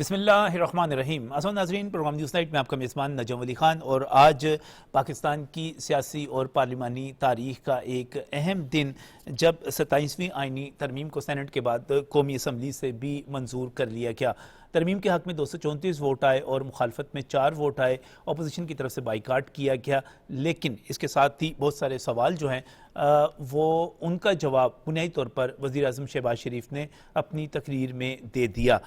बिस्मिल्लाहिर्रहमानिर्रहीम। अस्सलाम नाज़रीन, प्रोग्राम न्यूज़ नाइट में आपका मेज़बान नजम अली ख़ान। और आज पाकिस्तान की सियासी और पार्लिमानी तारीख़ का एक अहम दिन, जब 27वीं आइनी तरमीम को सेनेट के बाद कौमी असम्बली से भी मंजूर कर लिया गया। तरमीम के हक़ में 234 वोट आए और मुखालफत में 4 वोट आए। अपोजिशन की तरफ से बाइकाट किया गया, लेकिन इसके साथ ही बहुत सारे सवाल जो हैं वो उनका जवाब बुनियादी तौर पर वज़ीर आज़म शहबाज शरीफ ने अपनी तकरीर में दे दिया।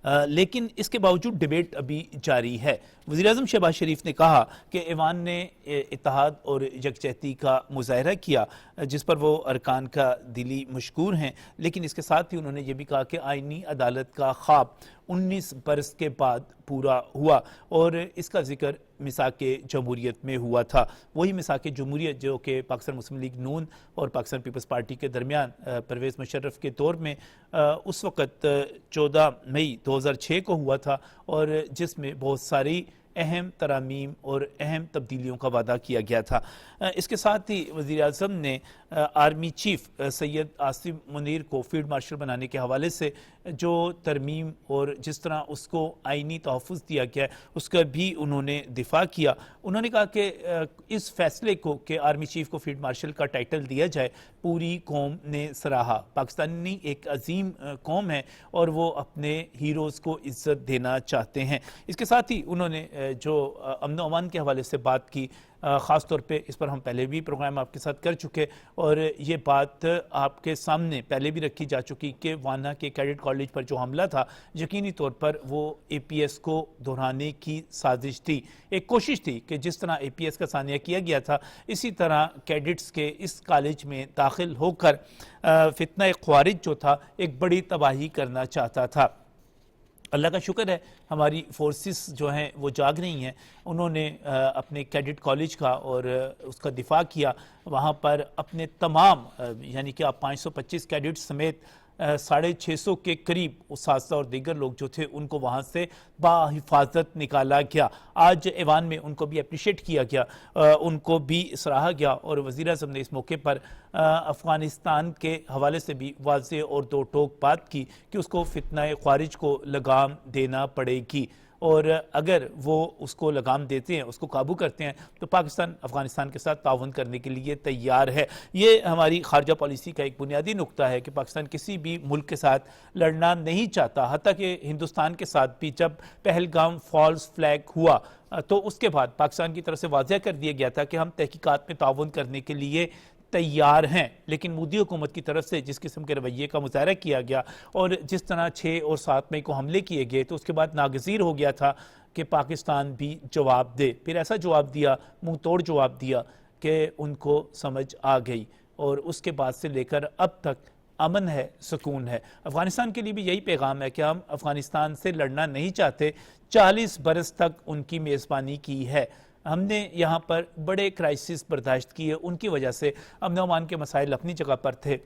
लेकिन इसके बावजूद डिबेट अभी जारी है। वज़ीर आज़म शहबाज शरीफ ने कहा कि ऐवान ने इत्तेहाद और यकजहती का मुज़ाहरा किया, जिस पर वो अरकान का दिली मशकूर हैं, लेकिन इसके साथ ही उन्होंने ये भी कहा कि आइनी अदालत का ख्वाब 19 बरस के बाद पूरा हुआ और इसका जिक्र मिसाक जमहूरियत में हुआ था। वही मिसाक जमहूरियत जो कि पाकिस्तान मुस्लिम लीग नून और पाकिस्तान पीपल्स पार्टी के दरमियान परवेज़ मुशर्रफ के दौर में उस वक़्त 14 मई 2006 को हुआ था, और जिसमें बहुत सारी अहम तरामीम और अहम तब्दीलियों का वादा किया गया था। इसके साथ ही वज़ीर आज़म ने आर्मी चीफ सैयद आसिम मुनीर को फील्ड मार्शल बनाने के हवाले से जो तरमीम और जिस तरह उसको आइनी तहफ़्फ़ुज़ दिया गया है, उसका भी उन्होंने दिफा किया। उन्होंने कहा कि इस फैसले को कि आर्मी चीफ को फील्ड मार्शल का टाइटल दिया जाए, पूरी कौम ने सराहा। पाकिस्तानी एक अजीम कौम है और वो अपने हीरोज़ को इज़्ज़त देना चाहते हैं। इसके साथ ही उन्होंने जो अमन व अमान के हवाले से बात की, ख़ास तौर पे इस पर हम पहले भी प्रोग्राम आपके साथ कर चुके और ये बात आपके सामने पहले भी रखी जा चुकी कि वाना के कैडेट कॉलेज पर जो हमला था, यकीनी तौर पर वो APS को दोहराने की साजिश थी। एक कोशिश थी कि जिस तरह APS का सानिया किया गया था, इसी तरह कैडेट्स के इस कॉलेज में दाखिल होकर फितना ख्वारिज जो था एक बड़ी तबाही करना चाहता था। अल्लाह का शुक्र है, हमारी फोर्सेस जो हैं वो जाग रही हैं। उन्होंने अपने कैडेट कॉलेज का और उसका दिफा किया। वहाँ पर अपने तमाम यानी कि आप 525 कैडेट्स समेत 650 के करीब उस्ताद और दीगर लोग जो थे उनको वहाँ से बाहिफाजत निकाला गया। आज ऐवान में उनको भी अप्रिशिएट किया गया, उनको भी सराहा गया और वज़ीर आज़म ने इस मौके पर अफ़गानिस्तान के हवाले से भी वाज़ेह और दो टोक बात की कि उसको फितना ख्वारिज को लगाम देना पड़ेगी, और अगर वो उसको लगाम देते हैं, उसको काबू करते हैं, तो पाकिस्तान अफ़गानिस्तान के साथ ताउन करने के लिए तैयार है। ये हमारी खारजा पॉलिसी का एक बुनियादी नुक्ता है कि पाकिस्तान किसी भी मुल्क के साथ लड़ना नहीं चाहता। हत्ता कि हिंदुस्तान के साथ भी जब पहलगाम फॉल्स फ्लैग हुआ तो उसके बाद पाकिस्तान की तरफ से वाज़ेह कर दिया गया था कि हम तहकीकात में ताउन करने के लिए तैयार हैं। लेकिन मोदी हुकूमत की तरफ से जिस किस्म के रवैये का मुज़ाहरा किया गया और जिस तरह 6 और 7 मई को हमले किए गए, तो उसके बाद नागज़ीर हो गया था कि पाकिस्तान भी जवाब दे। फिर ऐसा जवाब दिया, मुंह तोड़ जवाब दिया कि उनको समझ आ गई, और उसके बाद से लेकर अब तक अमन है, सुकून है। अफ़गानिस्तान के लिए भी यही पैगाम है कि हम अफ़गानिस्तान से लड़ना नहीं चाहते। 40 बरस तक उनकी मेज़बानी की है, हमने यहाँ पर बड़े क्राइसिस बर्दाश्त किए, उनकी वजह से अमन व अमान के मसाइल अपनी जगह पर थे,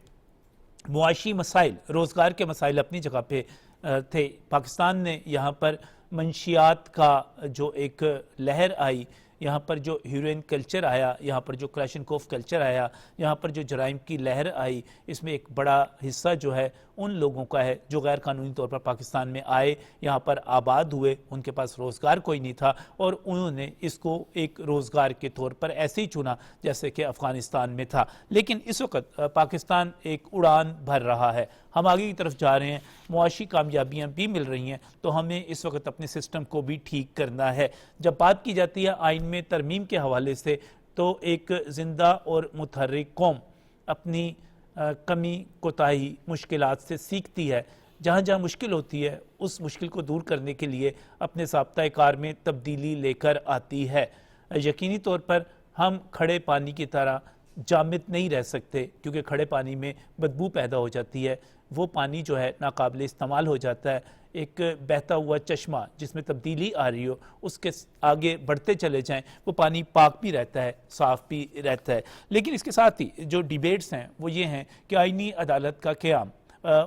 मुआशी मसाइल, रोज़गार के मसाइल अपनी जगह पे थे। पाकिस्तान ने यहाँ पर मंशियात का जो एक लहर आई, यहाँ पर जो हीरोइन कल्चर आया, यहाँ पर जो क्लैशनकोफ कल्चर आया, यहाँ पर जो जराइम की लहर आई, इसमें एक बड़ा हिस्सा जो है उन लोगों का है जो गैर कानूनी तौर पर पाकिस्तान में आए, यहाँ पर आबाद हुए, उनके पास रोज़गार कोई नहीं था और उन्होंने इसको एक रोज़गार के तौर पर ऐसे ही चुना जैसे कि अफ़गानिस्तान में था। लेकिन इस वक्त पाकिस्तान एक उड़ान भर रहा है, हम आगे की तरफ जा रहे हैं, मुआशी कामयाबियाँ भी मिल रही हैं, तो हमें इस वक्त अपने सिस्टम को भी ठीक करना है। जब बात की जाती है आइन में तरमीम के हवाले से, तो एक ज़िंदा और मुतहर्रिक कौम अपनी कमी कोताही मुश्किलात से सीखती है। जहाँ जहाँ मुश्किल होती है उस मुश्किल को दूर करने के लिए अपने साब्ता कार में तब्दीली लेकर आती है। यकीनी तौर पर हम खड़े पानी की तरह जामिद नहीं रह सकते, क्योंकि खड़े पानी में बदबू पैदा हो जाती है, वो पानी जो है नाकाबिल इस्तेमाल हो जाता है। एक बहता हुआ चश्मा जिसमें तब्दीली आ रही हो, उसके आगे बढ़ते चले जाएं, वो पानी पाक भी रहता है, साफ़ भी रहता है। लेकिन इसके साथ ही जो डिबेट्स हैं वो ये हैं कि आइनी अदालत का क़याम,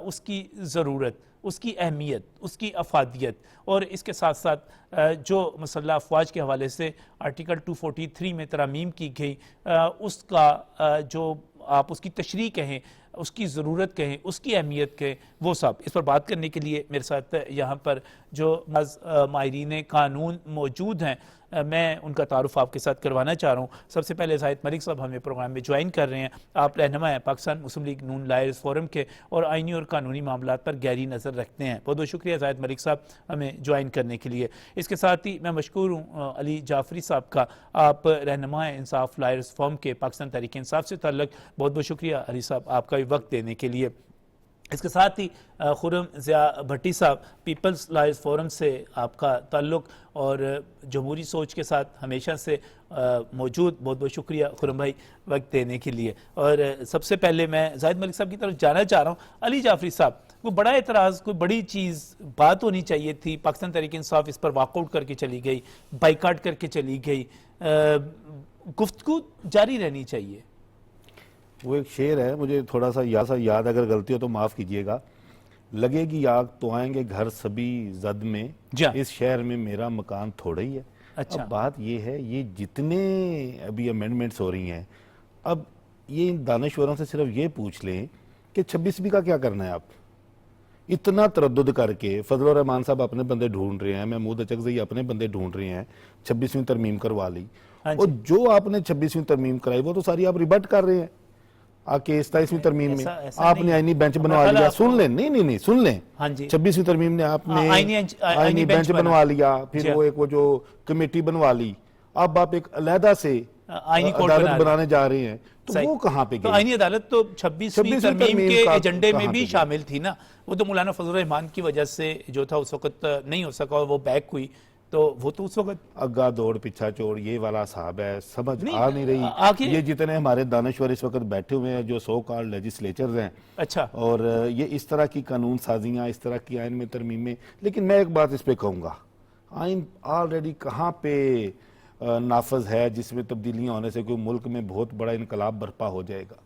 उसकी ज़रूरत, उसकी अहमियत, उसकी अफादियत, और इसके साथ साथ जो मसल्ह अफवाज के हवाले से आर्टिकल 243 में तरामीम की गई, उसका जो आप उसकी तशरीह कहें, उसकी ज़रूरत कहें, उसकी अहमियत कहें, वो सब। इस पर बात करने के लिए मेरे साथ यहाँ पर जो माहिरीन कानून मौजूद हैं, मैं उनका तारुफ आपके साथ करवाना चाह रहा हूँ। सबसे पहले जाहिद मलिक साहब हमें प्रोग्राम में ज्वाइन कर रहे हैं। आप रहनुमा हैं पाकिस्तान मुस्लिम लीग नून लायर्स फोरम के और आइनी और कानूनी मामलात पर गहरी नज़र रखते हैं। बहुत बहुत शुक्रिया जाहिद मलिक साहब हमें ज्वाइन करने के लिए। इसके साथ ही मैं मशकूर हूँ अली जाफरी साहब का, आप रहनुमा हैं इंसाफ लायर्स फोरम के, पाकिस्तान तहरीक इंसाफ से ताल्लुक़। बहुत बहुत शुक्रिया अली साहब आपका भी वक्त देने के लिए। इसके साथ ही खुर्रम ज़िया भट्टी साहब, पीपल्स लायर्स फोरम से आपका ताल्लुक़ और जमहूरी सोच के साथ हमेशा से मौजूद। बहुत बहुत शुक्रिया खुर्रम भाई वक्त देने के लिए। और सबसे पहले मैं जाहिद मलिक साहब की तरफ जाना चाह रहा हूँ। अली जाफरी साहब, कोई बड़ा एतराज़, कोई बड़ी चीज़ बात होनी चाहिए थी, पाकिस्तान तहरीक इंसाफ इस पर वॉकआउट करके चली गई, बाइकाट करके चली गई, गुफ्तगू जारी रहनी चाहिए। वो एक शेर है, मुझे थोड़ा सा याद, अगर गलती हो तो माफ़ कीजिएगा। लगेगी आग तो आएंगे घर सभी जद में, इस शहर में मेरा मकान थोड़ा ही है। अच्छा। अब बात ये है, ये जितने अभी अमेंडमेंट्स हो रही हैं, अब ये इन दानश्वरों से सिर्फ ये पूछ लें कि 26वीं का क्या करना है। आप इतना तरद्दुद करके, फजल रहमान साहब अपने बंदे ढूंढ रहे हैं, महमूद अचकज़ई अपने बंदे ढूंढ रहे हैं, 26वीं तरमीम करवा ली। और जो आपने 26वीं तरमीम कराई वो तो सारी आप रिबट कर रहे हैं आके 27वीं तरमीम में। आपने आईनी बेंच बनवा लिया, सुन लें, नहीं सुन लें, 26वीं तरमीम ने आपने आईनी बेंच बनवा लिया, फिर वो जो कमेटी बनवा ली, अब आप एक अलहदा से आईनी अदालत बनाने जा रहे हैं, तो वो कहाँ पे गई? आईनी अदालत तो 26वीं तरमीम के एजेंडे में भी शामिल थी ना। वो तो मौलाना फजल रहमान की वजह से जो था उस वक्त नहीं हो सका और वो बैक हुई, तो वो तो उस वक्त अग्गा दौड़ पीछा चोर ये वाला साहब है, समझ आ नहीं रही। ये जितने हमारे दानश्वर इस वक्त बैठे हुए हैं जो सो कॉल्ड लेजिस्लेचर्स हैं, अच्छा, और ये इस तरह की कानून साजियाँ, इस तरह की आइन में तरमीमें। लेकिन मैं एक बात इस पे कहूँगा, आइन ऑलरेडी कहाँ पे नाफज है जिसमें तब्दीलियाँ होने से कोई मुल्क में बहुत बड़ा इनकलाब बर्पा हो जाएगा?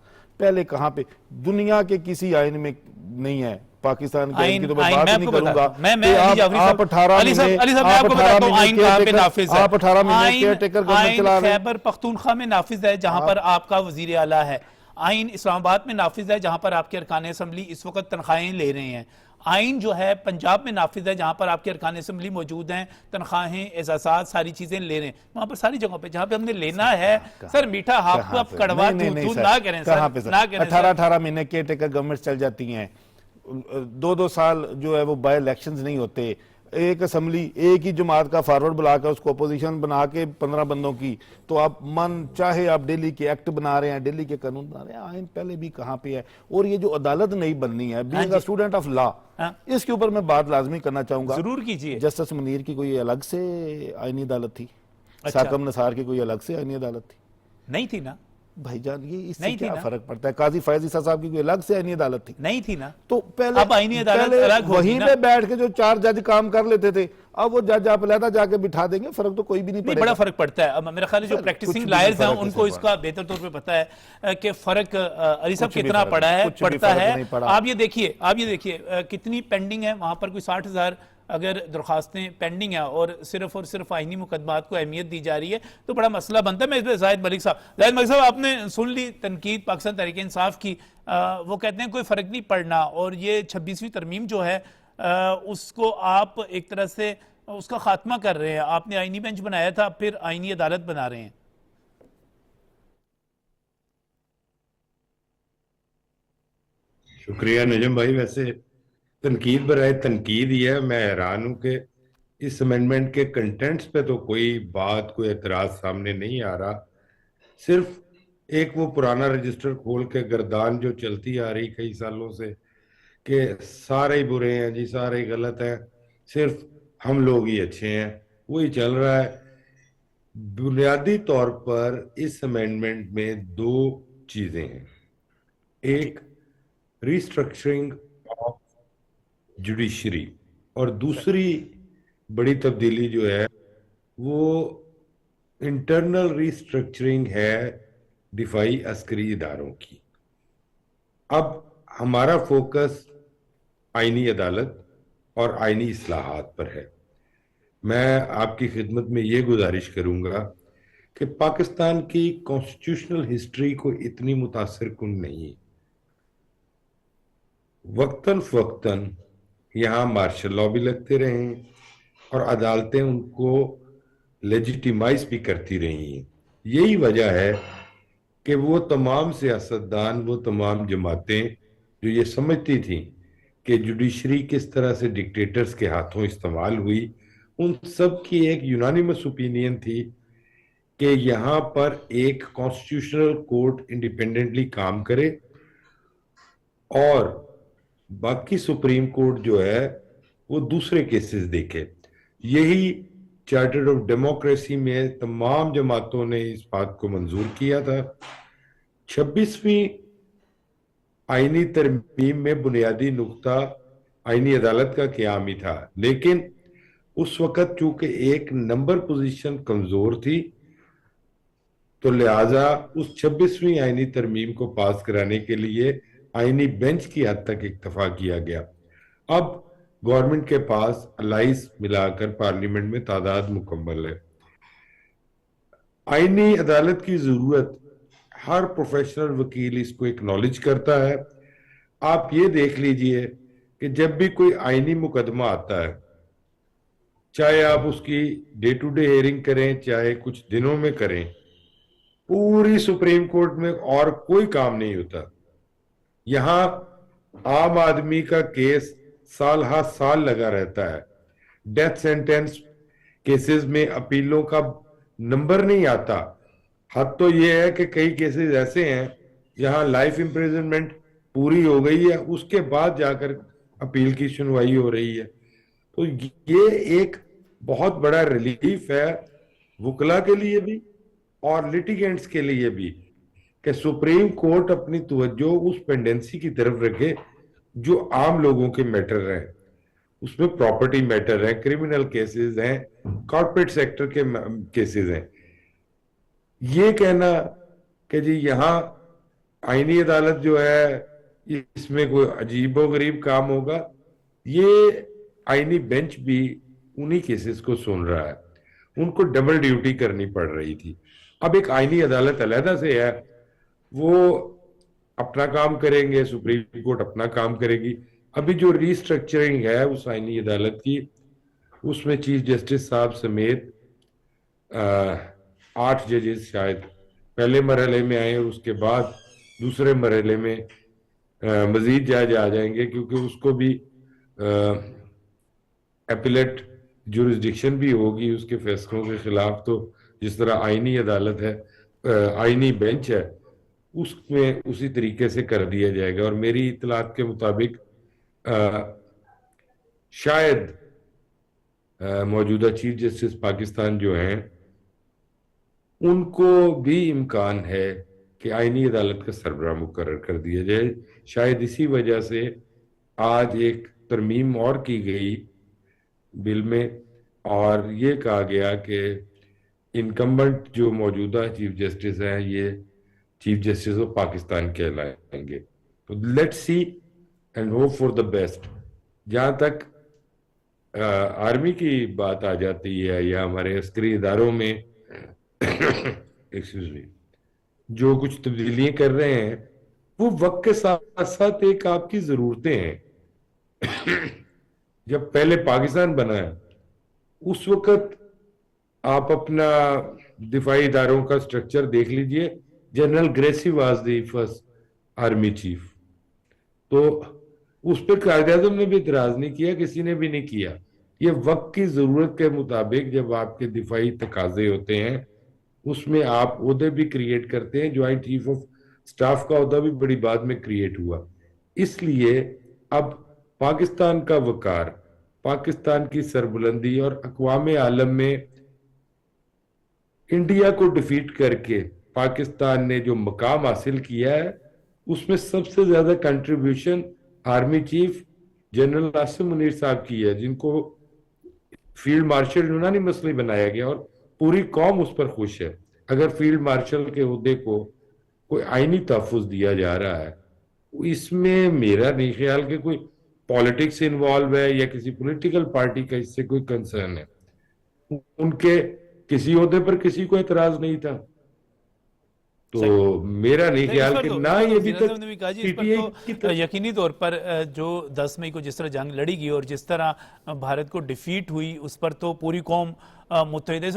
पहले कहाँ पे? दुनिया के किसी आइन में नहीं है। पाकिस्तान के आइन की तो मैं बात नहीं करूंगा। आप 18 महीने खैबर पख्तूनख्वा में नाफिज है जहां पर आपका वजीर आला है। आइन इस्लामाबाद में नाफिज है जहां पर आपके अरकान असम्बली इस वक्त तनख्वाहें ले रहे हैं। आइन जो है पंजाब में नाफिज है जहां पर आपके अरकान असम्बली मौजूद हैं, तनख्वाहें, एजाजात, सारी चीजें ले रहे हैं। वहां पर सारी जगहों पे जहां पे हमने लेना है सर मीठा हाफ कप कड़वा दूध ना करें सर, ना करें। 18 महीने केयर टेकर गवर्नमेंट चल जाती हैं, 2-2 साल जो है वो बाय इलेक्शंस नहीं होते। एक असम्बली एक ही जमात का फॉरवर्ड बुलाकर उसको अपोजिशन बना के 15 बंदों की, तो आप मन चाहे आप दिल्ली के एक्ट बना रहे हैं, दिल्ली के कानून बना रहे हैं। आइन पहले भी कहाँ पे है। और ये जो अदालत नहीं बननी है, being a student of law, इसके ऊपर मैं बात लाजमी करना चाहूंगा। जरूर कीजिए। जस्टिस मुनीर की कोई अलग से आईनी अदालत थी? साकम नसार की कोई अलग से आईनी अदालत थी? नहीं थी ना भाईजान, ये इससे क्या फर्क पड़ता है? काजी फैज ईसा साहब की कोई अलग से आईनी अदालत थी? नहीं थी ना। तो पहले अब आईनी अदालत अलग होगी वहीं पे बैठ के जो 4 जज काम कर लेते थे, अब वो जज आप अलहदा जाके बिठा देंगे, फर्क तो कोई भी नहीं पड़ेगा। बड़ा फर्क पड़ता है। अब मेरा ख्याल है जो प्रैक्टिसिंग लायर्स हैं उनको इसका बेहतर तौर पे पता है कि फर्क अली साहब कितना पड़ा है, पड़ता है। आप ये देखिए कितनी पेंडिंग है वहां पर, कोई 60,000 अगर दरखास्तें पेंडिंग है और सिर्फ आईनी मुकदमात को अहमियत दी जा रही है तो बड़ा मसला बनता है। मैं इस पर जाहिद मलिक साहब आपने सुन ली तनकीद पाकिस्तान तहरीक इंसाफ की। वो कहते हैं कोई फ़र्क नहीं पड़ना, और ये 26वीं तरमीम जो है उसको आप एक तरह से उसका खात्मा कर रहे हैं। आपने आईनी बेंच बनाया था, फिर आईनी अदालत बना रहे हैं। शुक्रिया नजम भाई। वैसे तनकीद बराए तनकीद ही है। मैं हैरान हूं कि इस अमेंडमेंट के कंटेंट्स पे तो कोई बात, कोई एतराज सामने नहीं आ रहा। सिर्फ एक वो पुराना रजिस्टर खोल के गर्दान जो चलती आ रही कई सालों से कि सारे ही बुरे हैं जी, सारे ही गलत हैं, सिर्फ हम लोग ही अच्छे हैं, वही चल रहा है। बुनियादी तौर पर इस अमेंडमेंट में 2 चीजें हैं। एक, रिस्ट्रक्चरिंग ऑफ जुडिशरी, और दूसरी बड़ी तब्दीली जो है वो इंटरनल रिस्ट्रक्चरिंग है दिफाई अस्करी इदारों की। अब हमारा फोकस आईनी अदालत और आईनी इस्लाहात पर है। मैं आपकी खिदमत में ये गुजारिश करूंगा कि पाकिस्तान की कॉन्स्टिट्यूशनल हिस्ट्री को इतनी मुतासिर कुन नहीं, वक्तन फवक्तन यहाँ मार्शल लॉ भी लगते रहे हैं और अदालतें उनको लेजिटिमाइज भी करती रही हैं। यही वजह है कि वो तमाम सियासतदान, वो तमाम जमातें जो ये समझती थी कि जुडिशरी किस तरह से डिक्टेटर्स के हाथों इस्तेमाल हुई, उन सब की एक यूनानिमस ओपिनियन थी कि यहाँ पर एक कॉन्स्टिट्यूशनल कोर्ट इंडिपेंडेंटली काम करे और बाकी सुप्रीम कोर्ट जो है वो दूसरे केसेस देखे। यही चार्टर ऑफ डेमोक्रेसी में तमाम जमातों ने इस बात को मंजूर किया था। 26वीं आईनी तरमीम में बुनियादी नुक्ता आईनी अदालत का क्याम ही था, लेकिन उस वक्त चूंकि एक नंबर पोजीशन कमजोर थी तो लिहाजा उस 26वीं आईनी तरमीम को पास कराने के लिए आईनी बेंच की हद तक इक्तफा किया गया। अब गवर्नमेंट के पास अलाइस मिलाकर पार्लियामेंट में तादाद मुकम्मल है। आईनी अदालत की जरूरत हर प्रोफेशनल वकील इसको एक्नॉलेज करता है। आप ये देख लीजिए कि जब भी कोई आईनी मुकदमा आता है, चाहे आप उसकी डे टू डे हेयरिंग करें चाहे कुछ दिनों में करें, पूरी सुप्रीम कोर्ट में और कोई काम नहीं होता। यहां आम आदमी का केस साल हर साल लगा रहता है। डेथ सेंटेंस केसेस में अपीलों का नंबर नहीं आता। हद तो यह है कि कई केसेस ऐसे हैं जहां लाइफ इम्प्रिजनमेंट पूरी हो गई है, उसके बाद जाकर अपील की सुनवाई हो रही है। तो ये एक बहुत बड़ा रिलीफ है वुकला के लिए भी और लिटिगेंट्स के लिए भी कि सुप्रीम कोर्ट अपनी तवज्जो उस पेंडेंसी की तरफ रखे जो आम लोगों के मैटर हैं। उसमें प्रॉपर्टी मैटर है, क्रिमिनल केसेस हैं, कॉर्पोरेट सेक्टर के केसेस हैं। ये कहना कि जी यहाँ आईनी अदालत जो है इसमें कोई अजीबोगरीब काम होगा, ये आईनी बेंच भी उन्हीं केसेस को सुन रहा है। उनको डबल ड्यूटी करनी पड़ रही थी। अब एक आईनी अदालत अलहदा से है, वो अपना काम करेंगे, सुप्रीम कोर्ट अपना काम करेगी। अभी जो रीस्ट्रक्चरिंग है उस आईनी अदालत की, उसमें चीफ जस्टिस साहब समेत 8 जजेस शायद पहले मरहले में आए और उसके बाद दूसरे मरहले में मजीद जज आ जाएंगे, क्योंकि उसको भी एपिलेट जुरिस्डिक्शन भी होगी उसके फैसलों के खिलाफ। तो जिस तरह आईनी अदालत है, आईनी बेंच है, उसमें उसी तरीके से कर दिया जाएगा। और मेरी इतलात के मुताबिक शायद मौजूदा चीफ जस्टिस पाकिस्तान जो हैं उनको भी इम्कान है कि आईनी अदालत का सरबराह मुकर्रर कर दिया जाए। शायद इसी वजह से आज एक तरमीम और की गई बिल में और ये कहा गया कि इनकम्बेंट जो मौजूदा चीफ जस्टिस हैं ये चीफ जस्टिस ऑफ पाकिस्तान कहलाएंगे। तो let's see and hope for the best. जहां तक आर्मी की बात आ जाती है या हमारे अस्करी इदारों में एक्सक्यूज मी, जो कुछ तब्दीलियां कर रहे हैं वो वक्त के साथ साथ एक आपकी जरूरतें हैं। जब पहले पाकिस्तान बना है उस वक्त आप अपना दिफाई इदारों का स्ट्रक्चर देख लीजिए। General Gracey was the first army chief, तो उस पर कायद-ए-आज़म ने भी इतराज नहीं किया, किसी ने भी नहीं किया। ये वक्त की जरूरत के मुताबिक जब आपके दिफाई तकाजे होते हैं उसमें आप ओहदे भी क्रिएट करते हैं। ज्वाइंट चीफ ऑफ स्टाफ का ओहदा भी बड़ी बाद में क्रिएट हुआ। इसलिए अब पाकिस्तान का वकार, पाकिस्तान की सरबुलंदी और अक़वाम आलम में इंडिया को डिफीट करके पाकिस्तान ने जो मकाम हासिल किया है उसमें सबसे ज्यादा contribution army chief general Asim Munir साहब की है, जिनको फील्ड मार्शल यूनानिमसली बनाया गया और पूरी कौम उस पर खुश है। अगर फील्ड मार्शल के ओहदे को कोई आईनी तहफ़्फ़ुज़ दिया जा रहा है, इसमें मेरा नहीं ख्याल कि कोई पॉलिटिक्स इन्वॉल्व है या किसी पॉलिटिकल पार्टी का इससे कोई कंसर्न है। उनके किसी ओहदे पर किसी को एतराज नहीं था। तो मेरा नहीं ख्याल कि ना ये अभी वज़ीर तक आज़म ने भी कहा जी, इस पीटीआई पर तो यकीनी तौर पर जो 10 मई को जिस तरह जंग लड़ी गई और जिस तरह भारत को डिफीट हुई, उस पर तो पूरी कौम मुत्तहिद है।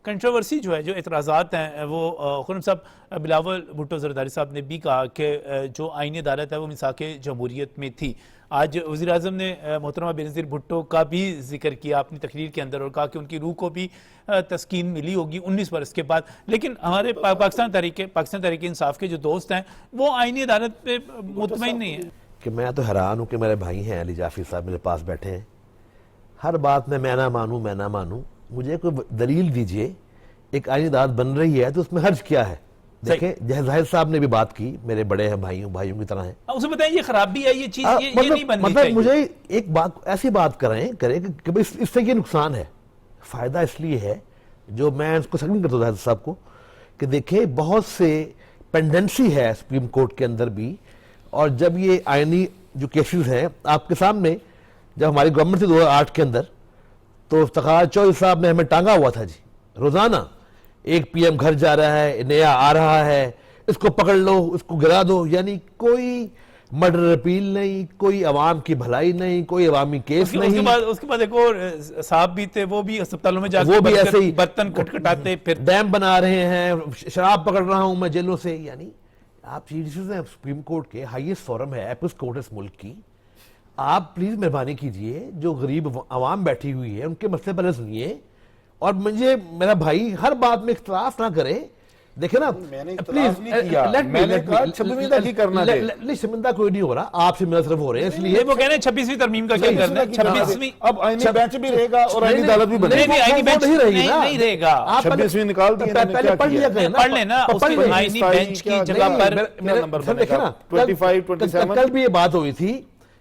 कंट्रोवर्सी जो है, जो एतराज़ात हैं, वो खुर्रम साहब, बिलावल भुट्टो ज़रदारी साहब ने भी कहा कि जो आईनी अदालत है वो मिसाक जमहूरियत में थी। आज वज़ीर आज़म ने मोहतरमा बेनज़ीर भुट्टो का भी जिक्र किया अपनी तकरीर के अंदर और कहा कि उनकी रूह को भी तस्कीन मिली होगी 19 बरस के बाद। लेकिन हमारे पाकिस्तान तहरीक इंसाफ के जो दोस्त हैं वो आईनी अदालत पे मुतमईन नहीं है। कि मैं तो हैरान हूँ कि मेरे भाई हैं अली जाफी साहब मेरे पास बैठे हैं, हर बात में मैं ना मानूं, मुझे कोई दलील दीजिए। एक आईनी अदालत बन रही है तो उसमें हर्ज क्या है? देखें, जाहिद साहब ने भी बात की, मेरे बड़े हैं, भाइयों की तरह हैं। उसे बताइए, ये खराबी है ये चीज, ये नहीं बननी मतलब चाहिए। मुझे एक बात, ऐसी बात करें कि भाई इससे ये नुकसान है, फायदा इसलिए है, जो मैं उसको सेकंड करता हूँ जाहिद साहब को, कि देखिए बहुत से पेंडेंसी है सुप्रीम कोर्ट के अंदर भी, और जब ये आईनी जो केसेस हैं आपके सामने, जब हमारी गवर्नमेंट थी 2008 के अंदर, तो इफ्तिखार चौधरी साहब ने हमें टांगा हुआ था जी, रोजाना एक पीएम घर जा रहा है, नया आ रहा है, इसको पकड़ लो, उसको गिरा दो, यानी कोई मर्डर अपील नहीं, कोई अवाम की भलाई नहीं, कोई अवामी केस नहीं। उसके बाद एक और साहब भी थे, वो भी अस्पतालों में जाकर वो भी ऐसे ही बर्तन खटखटाते, फिर डैम बना रहे हैं, शराब पकड़ रहा हूं मैं जेलों से। यानी आप चीजें हैं, सुप्रीम कोर्ट के हाईएस्ट फोरम है, एपिस कोर्ट इस मुल्क की, आप प्लीज मेहरबानी कीजिए, जो गरीब अवाम बैठी हुई है उनके मसले पहले सुनिए, और मुझे मेरा भाई हर बात में इख्तलाफ ना करे। देखे ना, प्लीज मैंने कहा शर्मिंदा की करना दे। नहीं, शर्मिंदा कोई नहीं हो रहा, आप शर्मिंदा सिर्फ हो रहे हैं, इसलिए वो कह रहे हैं 26वीं तरमीम का क्या करना है, 26वीं। अब आईनी बेंच भी रहेगा और आईनी अदालत भी बनेगी। नहीं, आईनी बेंच नहीं रहेगी ना, नहीं रहेगा। आप 26वीं निकाल दी, पहले पढ़ लिया करें ना, पढ़ लेना, उसकी आईनी बेंच की जगह पर देखे ना, 25, 27 कल भी ये बात हुई थी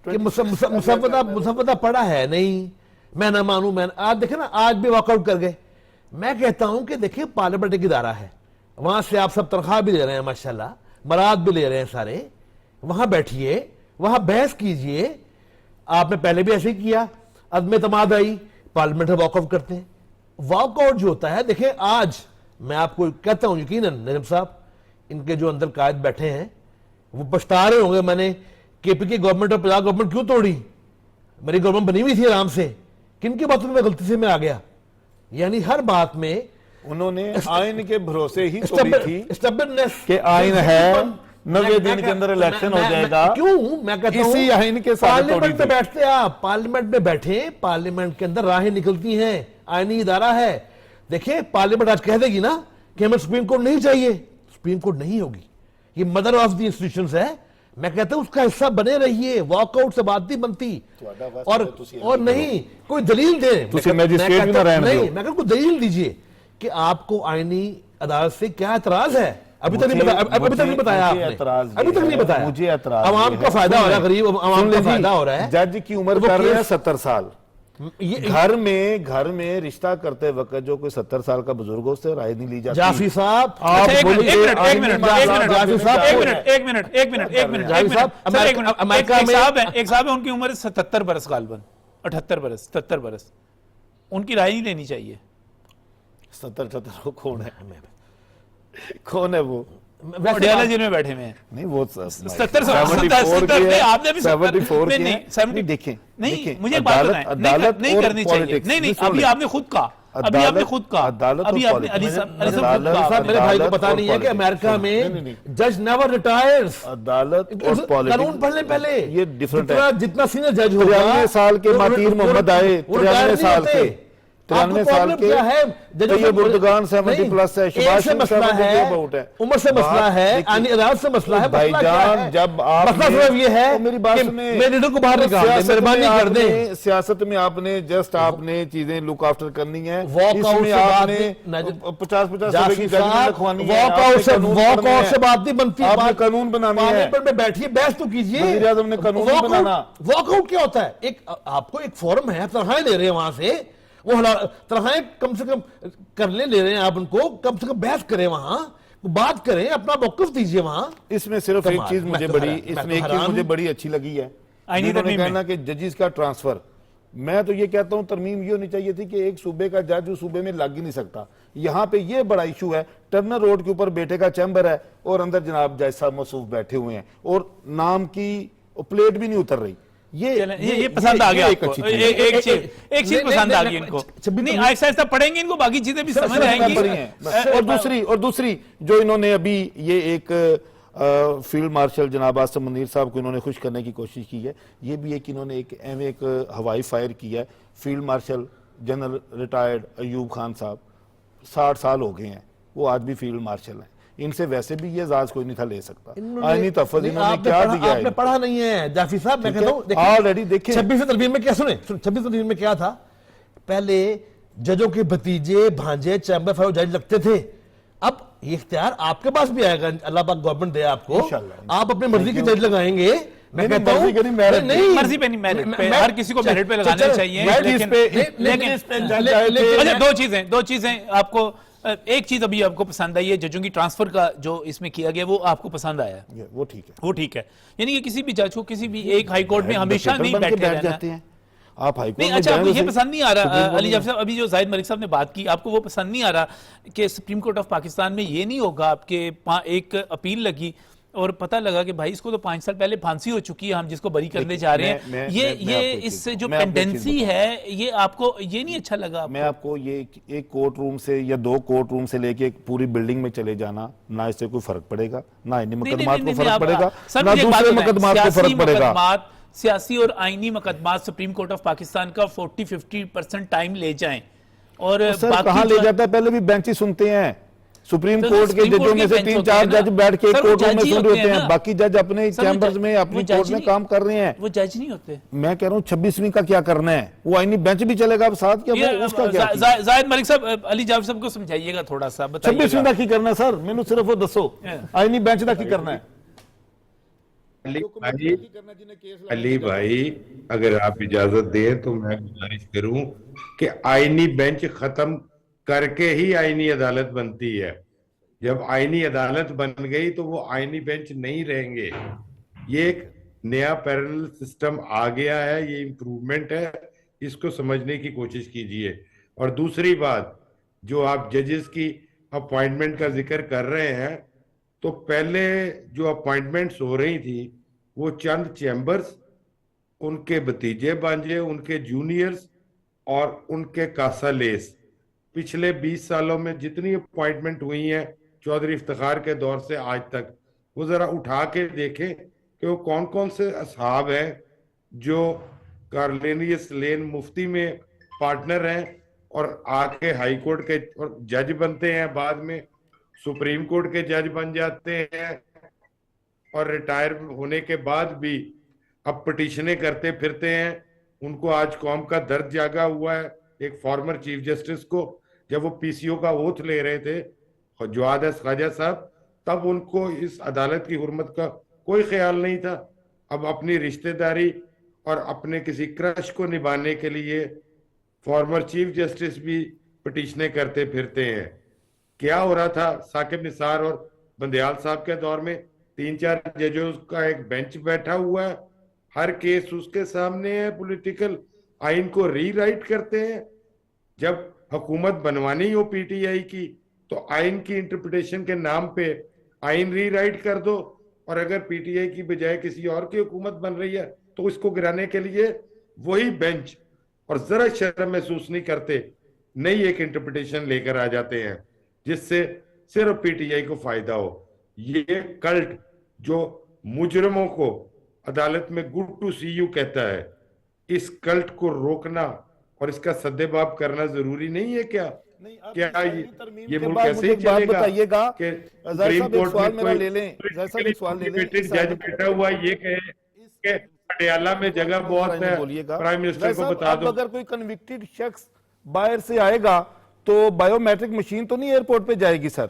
कि मुसव्वदा पढ़ा है नहीं, मैं ना मानूं, मैं आज देखे ना, आज भी वॉकआउट कर गए। मैं कहता हूं कि देखिए पार्लियामेंट एक इदारा है, वहां से आप सब तनख्वाह भी ले रहे हैं माशाल्लाह, मराद भी ले रहे हैं सारे, वहां बैठिए, वहां बहस कीजिए। आपने पहले भी ऐसे ही किया, अदम तमाद आई, पार्लियामेंट में वॉकआउट करते हैं। वॉकआउट जो होता है, देखिए आज मैं आपको कहता हूं यकीनन नजम साहब, इनके जो अंदर कायद बैठे हैं वो पछता रहे होंगे, मैंने केपी की गवर्नमेंट और पंजाब गवर्नमेंट क्यों तोड़ी, मेरी गवर्नमेंट बनी हुई थी आराम से, किन की बातों में गलती से मैं आ गया। यानी हर बात में उन्होंने आइन के भरोसे ही तोड़ी थी स्टेबलनेस कि आइन है, 90 दिन के अंदर इलेक्शन हो जाएगा। क्यों मैं कहता हूं, इसी आइन के साथ पार्लियामेंट में बैठते आप, पार्लियामेंट में बैठे, पार्लियामेंट के अंदर राहें निकलती हैं, आईनी इदारा है। देखिए पार्लियामेंट आज कह देगी ना कि हमें सुप्रीम कोर्ट नहीं चाहिए, सुप्रीम कोर्ट नहीं होगी, ये मदर ऑफ द इंस्टीट्यूशंस है। मैं कहता हूं उसका हिस्सा बने रहिए, वॉकआउट से बात नहीं बनती, और नहीं कोई दलील दे, नहीं मैं कोई दलील दीजिए कि आपको आईनी अदालत से क्या एतराज है। अभी तक नहीं बताया आपने, अभी तक नहीं बताया। मुझे एतराज आवाम का फायदा हो रहा है, गरीब आवाम का फायदा हो रहा है। जज की उम्र कर रहे हैं 70 साल, घर में रिश्ता करते वक्त जो कोई 70 साल का बुजुर्ग हो उससे राय नहीं ली जाती। जाफी साहब, आप एक मिनट, जाफी साहब, अमेरिका में एक साहब है, उनकी उम्र 77 बरस गालबन, 78 बरस, 77 बरस, उनकी राय नहीं लेनी चाहिए। 77 कौन है, कौन है वो? पटियाला जेल में बैठे हुए हैं। नहीं वो 70 आपने भी 74 नहीं देखें। नहीं, मुझे एक बात बताएं, नहीं करनी चाहिए। नहीं, अभी आपने खुद कहा, अभी आपने खुद कहा, अभी आपने अली साहब, मेरे भाई को पता नहीं है कि अमेरिका में जज नेवर रिटायर्स। अदालत और पॉलिटिक्स, कानून पढ़ने पहले ये डिफरेंट है। जितना सीनियर जज होगा, 93 साल के मातीर मोहम्मद आए, 93 साल के, 93 साल के तैयब उर्दगान 70 प्लस है, शबाश से मसला है, उम्र से मसला है, आनी अदालत से मसला है। भाईजान जब आप मसला सिर्फ ये है, मेरी बात सुनिए, मेरे लीडर को बाहर निकाल दें, मेहरबानी कर दें। सियासत में आपने जस्ट आपने चीजें लुक आफ्टर करनी है, वॉकआउट से आपने 50-50 रुपए की जजमेंट लिखवानी है, वॉकआउट से बात नहीं बनती, आपने कानून बनानी है, पार्लियामेंट में बैठिए, बहस तो कीजिए। वज़ीर आज़म ने कानून बनाना। वॉकआउट क्या होता है? एक आपको एक फोरम है, तनख्वाहें ले रहे हैं वहां से, वो तनख्वाहें कम से कम कर ले रहे हैं आप, उनको कम से कम बहस करें, वहां बात करें, अपना मौक़िफ़ दीजिए वहां। इसमें सिर्फ एक चीज मुझे बड़ी अच्छी लगी है, इन्होंने कहना कि जजेस का ट्रांसफर मैं तो ये कहता हूं तरमीम ये होनी चाहिए थी कि एक सूबे का जज उस सूबे में लग ही नहीं सकता। यहां पे ये बड़ा इशू है, टर्नर रोड के ऊपर बेटे का चैम्बर है और अंदर जनाब जज साहब मसूफ बैठे हुए हैं और नाम की प्लेट भी नहीं उतर रही। ये पसंद आ गया एक आपको? अच्छी चीज है। एक चीज पसंद आ गई इनको, नहीं आहिस्ता आहिस्ता पढ़ेंगे इनको, बाकी चीजें भी समझ आएंगी। और दूसरी जो इन्होंने अभी ये एक फील्ड मार्शल जनाब आसिम मुनीर साहब को इन्होंने खुश करने की कोशिश की है। ये भी एक इन्होंने एक हवाई फायर किया है। Field marshal general retired Ayub Khan साहब 60 साल हो गए हैं, वो आज भी फील्ड मार्शल हैं। इनसे वैसे भी ये एजाज कोई नहीं था ले सकता। आईनी तफज इन्होंने क्या दिया है? आपने पढ़ा नहीं है जाफी साहब, मैं कहता हूं ऑलरेडी देखिए 26 तरमीम में क्या सुने, 26 तरमीम में क्या था, पहले जजों के भतीजे भांजे चैम्बर फाइव जज लगते थे। अब ये इख्तियार आपके पास भी आएगा, अल्लाह पाक गवर्नमेंट दे आपको, इंशाल्लाह। आप अपनी मर्जी के जज लगाएंगे। मैं कहता हूं मर्जी मर्जी पे नहीं, मेरिट पे, हर किसी को मेरिट पे लगाने चाहिए। अच्छा, दो चीजें आपको, एक चीज अभी आपको पसंद आई है, जजों की ट्रांसफर का जो इसमें किया गया वो आपको पसंद आया? वो ठीक है, वो ठीक है। यानी कि किसी भी जज को किसी भी एक हाई कोर्ट में हमेशा नहीं बैठे जाते हैं आप हाई कोर्ट नहीं। में। अच्छा, आपको ये पसंद नहीं आ रहा अली जाफर साहब, अभी जो जाहिद मलिक साहब ने बात की, आपको वो पसंद नहीं आ रहा कि सुप्रीम कोर्ट ऑफ पाकिस्तान में ये नहीं होगा आपके एक अपील लगी और पता लगा कि भाई इसको तो 5 साल पहले फांसी हो चुकी है, हम जिसको बरी करने जा रहे हैं। ये इससे जो पेंडेंसी है, ये आपको ये नहीं अच्छा लगा? मैं आपको ये एक कोर्ट रूम से या 2 कोर्ट रूम से लेके एक पूरी बिल्डिंग में चले जाना, ना इससे कोई फर्क पड़ेगा, ना इन्हीं मुकदमात को फर्क पड़ेगा, ना दूसरे मुकदमात को फर्क पड़ेगा। सियासी और आईनी मुकदमात सुप्रीम कोर्ट ऑफ पाकिस्तान का 40-50% टाइम ले जाएं और कहां ले जाता है? पहले भी बेंच ही सुनते हैं। सुप्रीम कोर्ट के जजों में से 3-4 जज बैठ के कोर्ट रूम में सुन रहे होते हैं, बाकी जज अपने चैम्बर्स में अपनी कोर्ट में काम कर रहे हैं। वो जज नहीं होते। मैं कह रहा हूं 26वीं का क्या करना है? वो आईनी बेंच भी चलेगा अब साथ, क्या वो उसका क्या? जाहिद मलिक साहब, अली जाफर साहब को समझाइएगा थोड़ा सा, बताइए 26वीं का की करना है सर, मैंने सिर्फ वो दसो आईनी बेंच का की करना है। अली भाई अगर आप इजाजत दें तो मैं गुजारिश करूं कि आईनी बेंच खत्म करके ही आईनी अदालत बनती है। जब आईनी अदालत बन गई तो वो आईनी बेंच नहीं रहेंगे। ये एक नया पैरेलल सिस्टम आ गया है, ये इम्प्रूवमेंट है, इसको समझने की कोशिश कीजिए। और दूसरी बात, जो आप जजेस की अपॉइंटमेंट का जिक्र कर रहे हैं, तो पहले जो अपॉइंटमेंट्स हो रही थी वो चंद चैम्बर्स, उनके भतीजे भांजे, उनके जूनियर्स और उनके कासालेस, पिछले 20 सालों में जितनी अपॉइंटमेंट हुई हैं चौधरी इफ्तिखार के दौर से आज तक, वो जरा उठा के देखें कि वो कौन कौन से असहाब हैं जो कार्लेनियस लेन मुफ्ती में पार्टनर हैं और आके हाई कोर्ट के और जज बनते हैं, बाद में सुप्रीम कोर्ट के जज बन जाते हैं और रिटायर होने के बाद भी अब पिटीशनें करते फिरते हैं। उनको आज कौम का दर्द जागा हुआ है। एक फॉर्मर चीफ जस्टिस को जब वो पीसीओ का ओथ ले रहे थे जवाद ख्वाजा साहब, तब उनको इस अदालत की हुर्मत का कोई ख्याल नहीं था। अब अपनी रिश्तेदारी और अपने किसी क्रश को निभाने के लिए फॉर्मर चीफ जस्टिस भी पिटीशनें करते फिरते हैं। क्या हो रहा था साकिब निसार और बंदयाल साहब के दौर में? 3-4 जजों का एक बेंच बैठा हुआ है, हर केस उसके सामने है, पॉलिटिकल आइन को रीराइट करते हैं। जब हुकूमत बनवानी हो पीटीआई की तो आइन की इंटरप्रिटेशन के नाम पे आइन रीराइट कर दो, और अगर पीटीआई की बजाय किसी और की हुकूमत बन रही है तो इसको गिराने के लिए वही बेंच, और जरा शर्म महसूस नहीं करते, नई एक इंटरप्रिटेशन लेकर आ जाते हैं जिससे सिर्फ पीटीआई को फायदा हो। ये कल्ट जो मुजरमों को अदालत में गुड टू सी यू कहता है, इस कल्ट को रोकना और इसका सद्देबाब करना जरूरी नहीं है क्या? क्या ये मुल्क ऐसे ही चलेगा कि सुप्रीम कोर्ट में कोई जज बैठा हुआ ये कहे कि पटियाला में जगह बहुत है, प्राइम मिनिस्टर को बता दो। अगर कोई कन्विक्टेड शख्स बाहर से आएगा तो बायोमेट्रिक मशीन तो नहीं एयरपोर्ट पे जाएगी sir?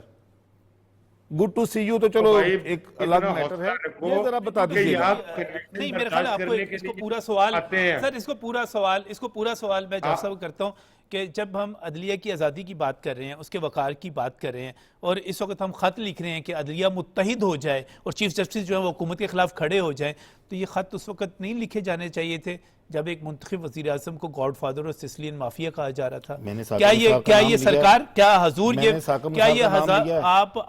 Good to see you तो चलो एक अलग मैटर है, ये जरा बता दीजिए। नहीं, मेरे ख्याल आपको इसको पूरा सवाल सर, इसको पूरा सवाल मैं जॉब साहब करता हूं कि जब हम अदलिया की आज़ादी की बात कर रहे हैं, उसके वक़ार की बात कर रहे हैं, और इस वक्त हम ख़त लिख रहे हैं कि अदलिया मुत्तहिद हो जाए और चीफ जस्टिस जो है वो हुकूमत के ख़िलाफ़ खड़े हो जाएं, तो ये ख़त उस वक्त नहीं लिखे जाने चाहिए थे जब एक मुंतखब वज़ीर आज़म को गॉड फादर और सिसिलियन माफिया कहा जा रहा था। मैंने क्या साकिब साहब का नाम ये लिया, सरकार, क्या हजूर, ये मैंने साकिब क्या साहब ये का नाम हजार, लिया है।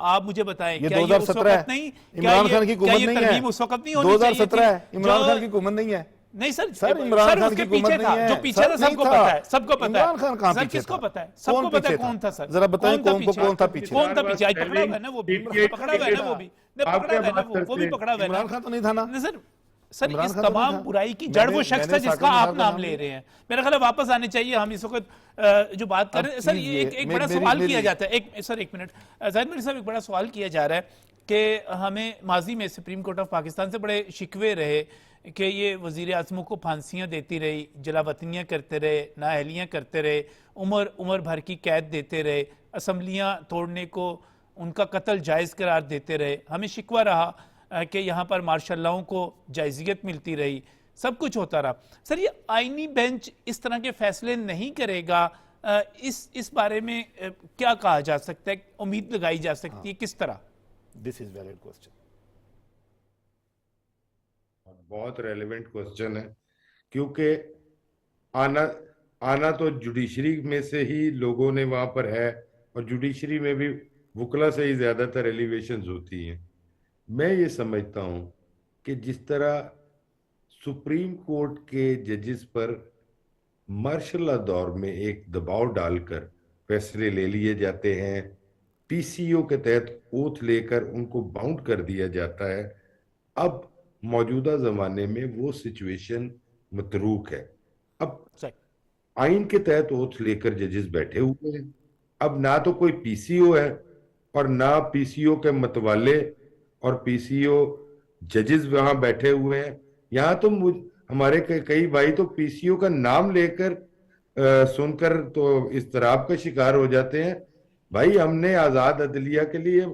आप मुझे बताएं, ये क्या ये उस 2017 वक्त नहीं, इमरान खान की हुकूमत नहीं है, तरमीम उस वक्त नहीं होनी चाहिए थी? 2017 है, इमरान जो- खान की हुकूमत नहीं है। नहीं सर, सर इमरान खान उसके की पीछे हुकूमत था, नहीं है। जो पीछे था सर, सबको नहीं पता है, सबको पता है। इमरान खान कहाँ सर पीछे किसको था? पता है? सबको कौन पता है पीछे कौन था सर? जरा बताएं कौन था कौन पीछे? था पीछे? कौन था पीछे? आज पकड़ा हुआ है ना वो भी, पकड़ा हुआ है ना वो भी, नहीं आप पकड़ा हुआ है क्या ना बात वो भी करते पकड़ा हुआ है ना। इमरान खान तो नहीं था ना? नहीं सर, सर इमरान इस खान तो नहीं तमाम था। बुराई की जड़ वो शख्स है जिसका आप नाम ले रहे हैं। मेरा ख्याल है वापस आने चाहिए, हम इस वक्त जो बात कर रहे हैं सर, ये एक बड़ा सवाल किया जाता है, एक मिनट जाहिद मेरी साहब, एक बड़ा सवाल किया जा रहा है कि हमें माजी में सुप्रीम कोर्ट ऑफ पाकिस्तान से बड़े शिकवे रहे कि ये वजीर आज़मों को फांसियाँ देती रही, जलावतनियाँ करते रहे, नाअहलियाँ करते रहे, उम्र भर की कैद देते रहे, असम्बलियाँ तोड़ने को उनका कत्ल जायज़ करार देते रहे, हमें शिकवा रहा कि यहाँ पर मार्शल लॉ को जायज़ियत मिलती रही, सब कुछ होता रहा। सर ये आईनी बेंच इस तरह के फैसले नहीं करेगा, इस बारे में क्या कहा जा सकता है, उम्मीद लगाई जा सकती है, किस तरह? This is valid question. बहुत रेलेवेंट क्वेश्चन है, क्योंकि आना आना तो जुडिशरी में से ही लोगों ने वहां पर है, और जुडिशरी में भी वकला से ही ज्यादातर एलिवेशंस होती हैं। मैं ये समझता हूं कि जिस तरह सुप्रीम कोर्ट के जजेस पर मार्शल लॉ दौर में एक दबाव डालकर फैसले ले लिए जाते हैं, पीसीओ के तहत ओथ लेकर उनको बाउंड कर दिया जाता है, अब मौजूदा जमाने में वो सिचुएशन मतरूक है। अब आइन के तहत ओथ लेकर जजेस बैठे हुए हैं, अब ना तो कोई पीसीओ है और ना पीसीओ के मतवाले और पीसीओ जजेस वहां बैठे हुए हैं। यहाँ तो हमारे कई भाई तो पीसीओ का नाम लेकर सुनकर तो इस्तराब का शिकार हो जाते हैं। भाई हमने आजाद अदलिया के लिए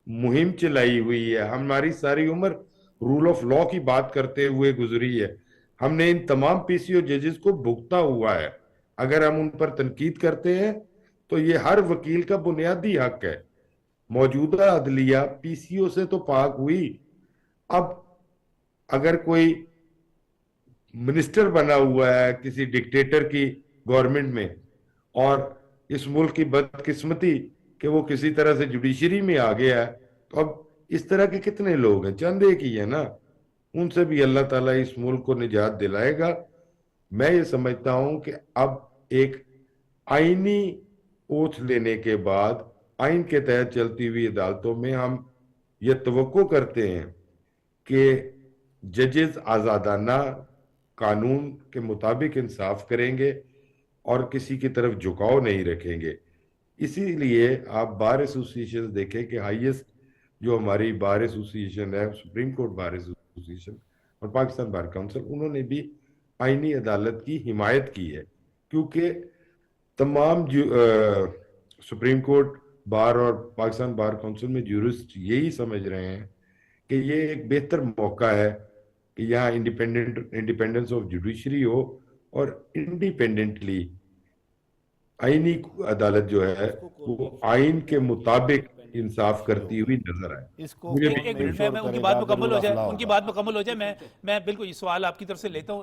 मुहिम चलाई हुई है, हमारी सारी उम्र रूल ऑफ लॉ की बात करते हुए गुजरी है, हमने इन तमाम पीसीओ जजेस को भुगता हुआ है। अगर हम उन पर तनकीद करते हैं तो ये हर वकील का बुनियादी हक है। मौजूदा अदलिया पीसीओ से तो पाक हुई, अब अगर कोई मिनिस्टर बना हुआ है किसी डिक्टेटर की गवर्नमेंट में, और इस मुल्क की बदकिस्मती कि वो किसी तरह से जुडिशरी में आ गया है, तो अब इस तरह के कितने लोग हैं? चंद एक ही है ना, उनसे भी अल्लाह ताला इस मुल्क को निजात दिलाएगा। मैं ये समझता हूं कि अब एक आईनी ओथ लेने के बाद आइन के तहत चलती हुई अदालतों में हम ये तवक्को करते हैं कि जजेस आज़ादाना कानून के मुताबिक इंसाफ करेंगे और किसी की तरफ झुकाव नहीं रखेंगे। इसीलिए आप बार एसोसिएशन देखें कि हाईएस्ट जो हमारी बार एसोसिएशन है, सुप्रीम कोर्ट बार एसोसिएशन और पाकिस्तान बार काउंसिल, उन्होंने भी आईनी अदालत की हिमायत की है, क्योंकि तमाम सुप्रीम कोर्ट बार और पाकिस्तान बार काउंसिल में जूरिस्ट यही समझ रहे हैं कि ये एक बेहतर मौका है कि यहाँ इंडिपेंडेंस ऑफ जुडिशरी हो और इंडिपेंडेंटली आईनी अदालत जो है वो आइन के मुताबिक इंसाफ करती हुई नजर आए। इसको मुझे एक मिनट, मैं उनकी बात मुकम्मल हो जाए, उनकी बात मुकम्मल हो जाए, मैं बिल्कुल ये सवाल आपकी तरफ से लेता हूँ।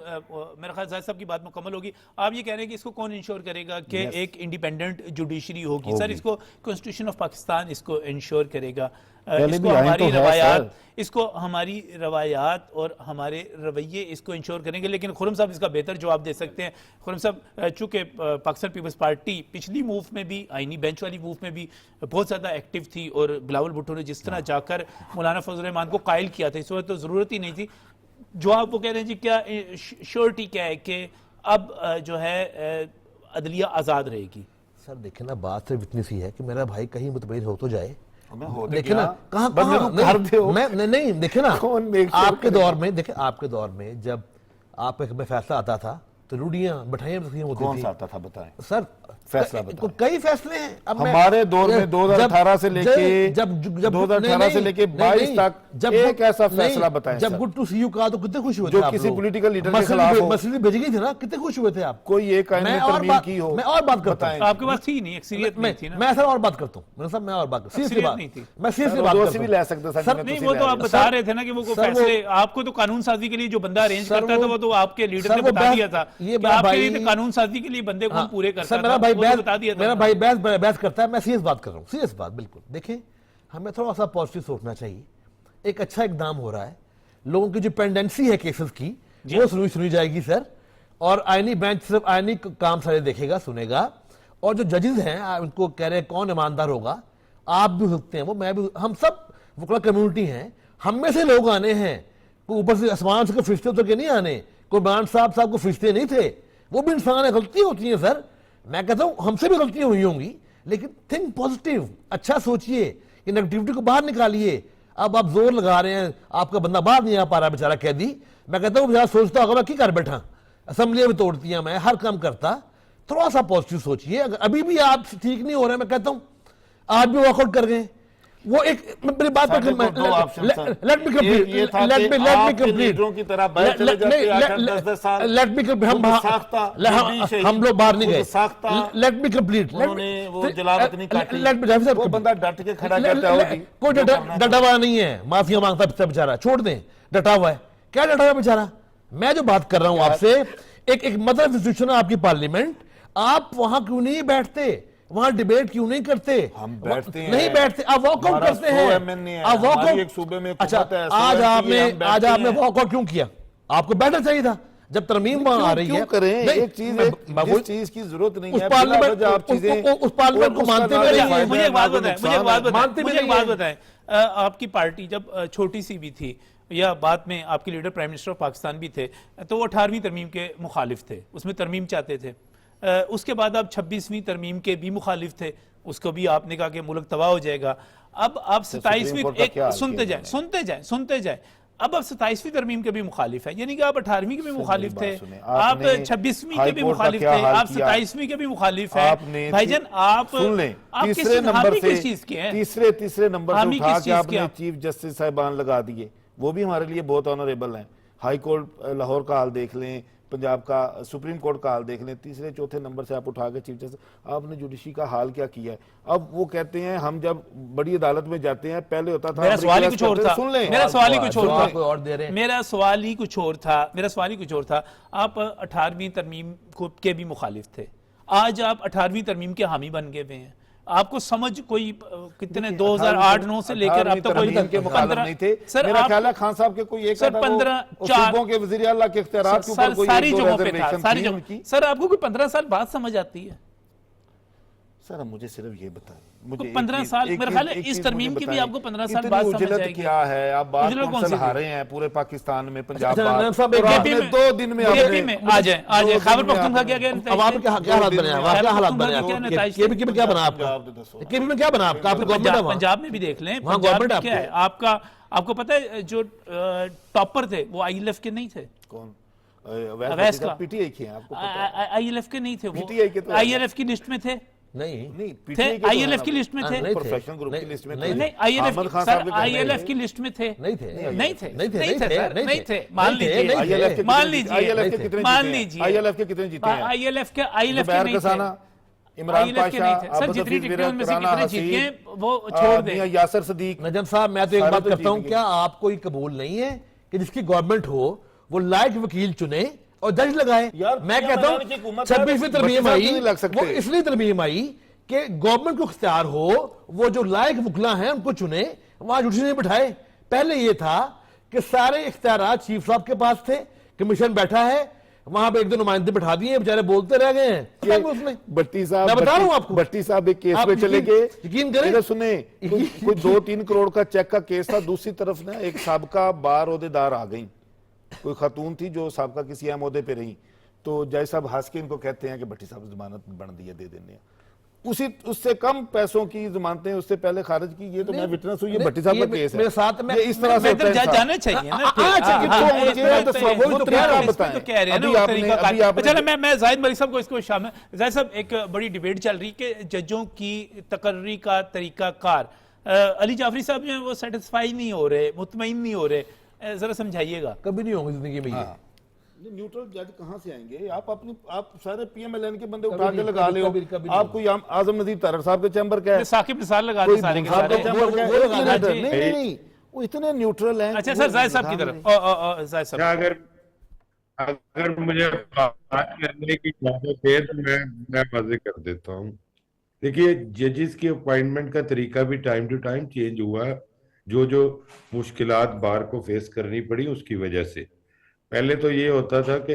मेरा ख्याल जाहिद साहब की बात मुकम्मल होगी। आप ये कह रहे हैं कि इसको कौन इंश्योर करेगा कि एक इंडिपेंडेंट जुडिशरी होगी? सर इसको कॉन्स्टिट्यूशन ऑफ पाकिस्तान इसको इंश्योर करेगा, इसको हमारी रवायात, इसको हमारी रवायात और हमारे रवैये इसको इंश्योर करेंगे। लेकिन खुरम साहब इसका बेहतर जवाब दे सकते हैं। खुरम साहब, चूंकि पाकिस्तान पीपल्स पार्टी पिछली मूव में भी, आईनी बेंच वाली मूव में भी बहुत ज़्यादा एक्टिव थी, और बिलावल भुट्टो ने जिस तरह जाकर मौलाना फजल रहमान को कायल किया था, इस वक्त तो ज़रूरत ही नहीं थी। जो आप वो कह रहे हैं जी, क्या श्योरिटी क्या है कि अब जो है अदलिया आज़ाद रहेगी? सर देखिए ना, बात सिर्फ इतनी सी है कि मेरा भाई कहीं मुतमईन हो तो जाए। देखिए ना कहाँ नहीं देखिए ना, आपके दौर में देखिए, आपके दौर में जब आप में फैसला आता था तो रूढ़ियां बैठाइयां होती थी। कौन सा आता था बताएं सर फैसला बताएं। कई फैसले हैं। अब हमारे दौर में 2018 से लेके जब 2018 से लेके 22 तक एक ऐसा फैसला बताएं जब sir. Good to see you कहा तो कितने खुश हुए थे जो आप किसी लोग? पॉलिटिकल लीडर के खिलाफ हो। मसली भेजी गई थी ना, कितने खुश हुए थे आप? कोई एक आईनी मैं और तरमीम बात- की हो, मैं और बात करता हूं। आपके पास थी नहीं, एक्सीरियत नहीं थी ना। मैं सर और बात करता हूं, मेरे साहब मैं और बात सीरियसली अक्सरियत बात नहीं थी। मैं सीरियसली सर, बात वो करता दोषी भी हूं। ले सकते सर, सर, नहीं, तुसी वो ले तो रहे आप हो। बता रहे थे ना कि वो सर, फैसले आपको तो कानून साजी के लिए जो बंदा अरेंज सर, करता था वो तो आपके लीडर सर, ने वो बता बहस- दिया था ये कि आपके भाई- लिए तो कानून साजी के लिए बंदे कौन पूरे करता सर, मेरा था, भाई वो तो बहस बता दिया था मेरा ना। भाई बहस करता है, मैं सीरियस बात कर रहा हूं, सीरियस बात। बिल्कुल देखें, हमें थोड़ा सा पॉजिटिव सोचना चाहिए। एक अच्छा इकदाम हो रहा है, लोगों की जो पेंडेंसी है केसेस की वो सुनी जाएगी सर, और आईनी बेंच सिर्फ आईनी काम सारे देखेगा, सुनेगा। और जो जजेस हैं उनको कह रहे हैं कौन ईमानदार होगा, आप भी हो सकते हैं, वो मैं भी, हम सब वकला कम्युनिटी हैं, हम में से लोग आने हैं, कोई ऊपर से आसमान से फरिश्ते उतर के नहीं आने, कोई मान साहब को फरिश्ते नहीं थे, वो भी इंसान है, गलती होती है सर। मैं कहता हूं हमसे भी गलतियां हुई होंगी, लेकिन थिंक पॉजिटिव, अच्छा सोचिए, कि नेगेटिविटी को बाहर निकालिए। अब आप जोर लगा रहे हैं, आपका बंदा बाहर नहीं आ पा रहा बेचारा कैदी, मैं कहता हूं बेचारा सोचता होगा मैं क्या कर बैठा, असेंबलियां भी तोड़ती हैं, मैं हर काम करता। थोड़ा सा पॉजिटिव सोचिए। अगर अभी भी आप ठीक नहीं हो रहे, मैं कहता हूं आज भी वॉकआउट कर गए। वो एक मेरी बात सर, देखो, दो options हैं। लेट मी कंप्लीट, ये था लेट कि मी आपके कंप्लीट, लीडरों की तरह बाहर चले जाते 8-10 साल। लेट मी हम लोग बाहर नहीं गए। लेट मी कंप्लीट, उन्होंने वो जलावत नहीं काटी। लेट मी वो बंदा डट के खड़ा करता है, कोई डटा हुआ नहीं है, माफिया मांगता फिरता बेचारा, छोड़ दें, डटा हुआ है, क्या डटा हुआ बेचारा। मैं जो बात कर रहा हूं आपसे, एक मदर इंस्टीट्यूशन है आपकी पार्लियामेंट, आप वहां क्यों नहीं बैठते, वहां डिबेट क्यों नहीं करते? हम बैठते हैं, नहीं बैठते, आप वॉकआउट करते हैं। आप वॉकआउट, एक सूबे में अच्छा, आज आपने वॉकआउट क्यों किया? आपको बैठना चाहिए था जब तरमीम वहां आ रही है। क्यों करें? नहीं, एक चीज, जिस चीज की जरूरत नहीं उस है, पार्लियामेंट आप चीजें उस पार्लियामेंट को मानते हुए नहीं है। मुझे एक बात बताएं, मानते भी मुझे एक नहीं बात है। बताएं, आपकी पार्टी जब छोटी सी भी थी, या बाद में आपके leader prime minister of Pakistan भी थे, तो वो 18वीं तरमीम के मुखालिफ थे, उसमें तरमीम चाहते थे। उसके बाद आप 26वीं तरमीम के भी मुखालिफ थे, उसको भी आपने कहा कि मुल्क तबाह हो जाएगा। अब आप 27वीं, एक सुनते जाए, अब आप 27वीं तरमीम के भी मुखालिफ है, यानी कि आप 18वीं के भी मुखालिफ थे, आप 26वीं के भी मुखालिफ थे, आप 27वीं के भी मुखालिफ है। भाईजान आप तीसरे नंबर से, किस चीज के हैं? तीसरे नंबर से हामी उठा किस के चीज के आपने आप? चीफ जस्टिस साहिबान लगा दिए, वो भी हमारे लिए बहुत ऑनरेबल हैं। हाई कोर्ट लाहौर का हाल देख लें, पंजाब का सुप्रीम कोर्ट का हाल देख लें, तीसरे चौथे नंबर से आप उठा के चीफ जस्टिस, आपने जुडिशरी का हाल क्या किया है? अब वो कहते हैं हम जब बड़ी अदालत में जाते हैं, पहले होता था मेरा सवाल ही कुछ और था, सुन लें, मेरा सवाल ही कुछ और जवाब कोई था, और दे रहे हैं। मेरा सवाल ही कुछ और था। आप 18वीं तरमीम के भी मुखालिफ थे, आज आप 18वीं तरमीम के हामी बन गए हुए हैं। आपको समझ कोई कितने 2008-9 से लेकर अब तक कोई के मुखालिफ नहीं थे। सर, मेरा आप- ख्याल है खान साहब के कोई एक सर, 15 सूबों के वजीर आला के इख्तियारात के ऊपर कोई सारी एक दो जगहों पे था, रिजर्वेशन सारी थी जगहों। उनकी। सर आपको कोई 15 साल बाद समझ आती है? सर अब मुझे सिर्फ ये बताएं, को मुझे 15 साल, मेरा ख्याल है इस तरमीम की भी आपको 15 साल बाद समझ उजलत आएगी। क्या है? आप बात उजलत कौन सी कौन थी? हारे हैं पूरे पाकिस्तान में, पंजाब अच्छा, बात, नाम साहब, और एक आपने केपी में- 2 दिन में केपी में आ जाए खैबर पख्तूनख्वा क्या गया? अब आपके क्या हालात बने, क्या हालात बने, केपी में क्या बना आपका, पंजाब दे दसो। केपी में क्या बना आपका? आपकी गवर्नमेंट है वहाँ। पंजाब में भी देख लें, वहाँ पंजाब गवर्नमेंट में क्या है आपका? आपको पता है जो टॉपर थे वो आईएलएफ के नहीं थे, कौन? अवैस का। पीटीआई के हैं, आपको पता है? आईएलएफ के नहीं थे PTI के वो, तो आईएलएफ की लिस्ट में थे, नहीं नहीं, थे PTI के तो आईएलएफ हैं की ना। लिस्ट में थे, नहीं थे। प्रोफेशनल ग्रुप की लिस्ट में नहीं, थे। नहीं आईएलएफ अहमद खान सर साहब के कहने आईएलएफ थे। की लिस्ट में थे, नहीं थे, नहीं थे, नहीं थे, नहीं थे नहीं सर, थे, नहीं थे, नहीं मान थे, लीजिए, नहीं थे। आईएलएफ के मान कितने- लीजिए, आईएलएफ के कितने मान जीते हैं? लीजिए, आईएलएफ के कितने जीते हैं? आईएलएफ के जुबैर नहीं थे, कसाना, इमरान ILF के नहीं थे। पाशा, सर जितनी अब्दुल टिकटें उनमें से राना कितने जीत हसीब, गए वो छोड़ दें। मियां यासर सदीक, नजम साहब, मैं तो एक सारे बात तो करता हूं, जीत क्या आपको ये कबूल नहीं है कि जिसकी गवर्नमेंट हो वो लायक वकील चुने और जज लगाए? यार, मैं कहता हूं की हुकूमत है, 26वीं तरमीम बच्चे आई, साथ नहीं लग सकते। वो इसलिए तरमीम आई कि गवर्नमेंट को इख्तियार हो, वो जो लायक वकला हैं उनको चुने, वहां जुडिशरी में बिठाए। पहले ये था कि सारे इख्तियारात चीफ साहब के पास थे, कमीशन बैठा है, वहां पे एक दो नुमाइंदे बिठा दिए, बेचारे बोलते रह गए हैं। क्या किया उसने? भट्टी साहब, मैं बता रहा हूं आपको। भट्टी साहब एक केस आप में चले यकीन- गए, यकीन करें। मेरा सुने, कोई 2-3 करोड़ का चेक का केस था, दूसरी तरफ ना एक साबका बार ओहदेदार आ गई, कोई खातून थी जो साबका किसी अहम ओहदे पे रही, तो जज साहब हंस के इनको कहते हैं कि भट्टी साहब जमानत बन दी है, दे देने हैं। उससे कम पैसों की जमानतें उससे पहले खारिज की। ये तो मैं विटनेस हूँ, ये भट्टी साहब का केस है। मेरे साथ में ये इस तरह से बेहतर जाना चाहिए ना फिर। चलो मैं जाहिद मलिक साहब को इसको शामिल, जाहिद साहब एक बड़ी डिबेट चल रही कि जजों की तकर्री का तरीका कार, अली जाफरी साहब जो है वो सेटिस्फाई नहीं हो रहे, मुतमईन नहीं हो रहे, जरा समझाइएगा। कभी नहीं होंगे जिंदगी में ये। न्यूट्रल जज कहां से आएंगे? आप सारे पीएमएलएन के बंदे उठा कभी के नहीं, लगा ले हो। कभी आप कोई आजम नजीर तारड़ साहब के चैम्बर का है, साकिब मिसाल लगा कोई दे सारे के साहब सारे। के चैम्बर का है। वो लगा दे। नहीं, वो इतने न्यूट्रल हैं। अच्छा सर, जाहिद साहब की तरफ, जाहिद साहब। अगर मुझे बात करने की इजाजत है तो मैं वाज़ेह कर देता हूँ। देखिए, जजेस की अपॉइंटमेंट का तरीका भी टाइम टू टाइम चेंज हुआ, जो मुश्किलात बार को फेस करनी पड़ी उसकी वजह से। पहले तो ये होता था कि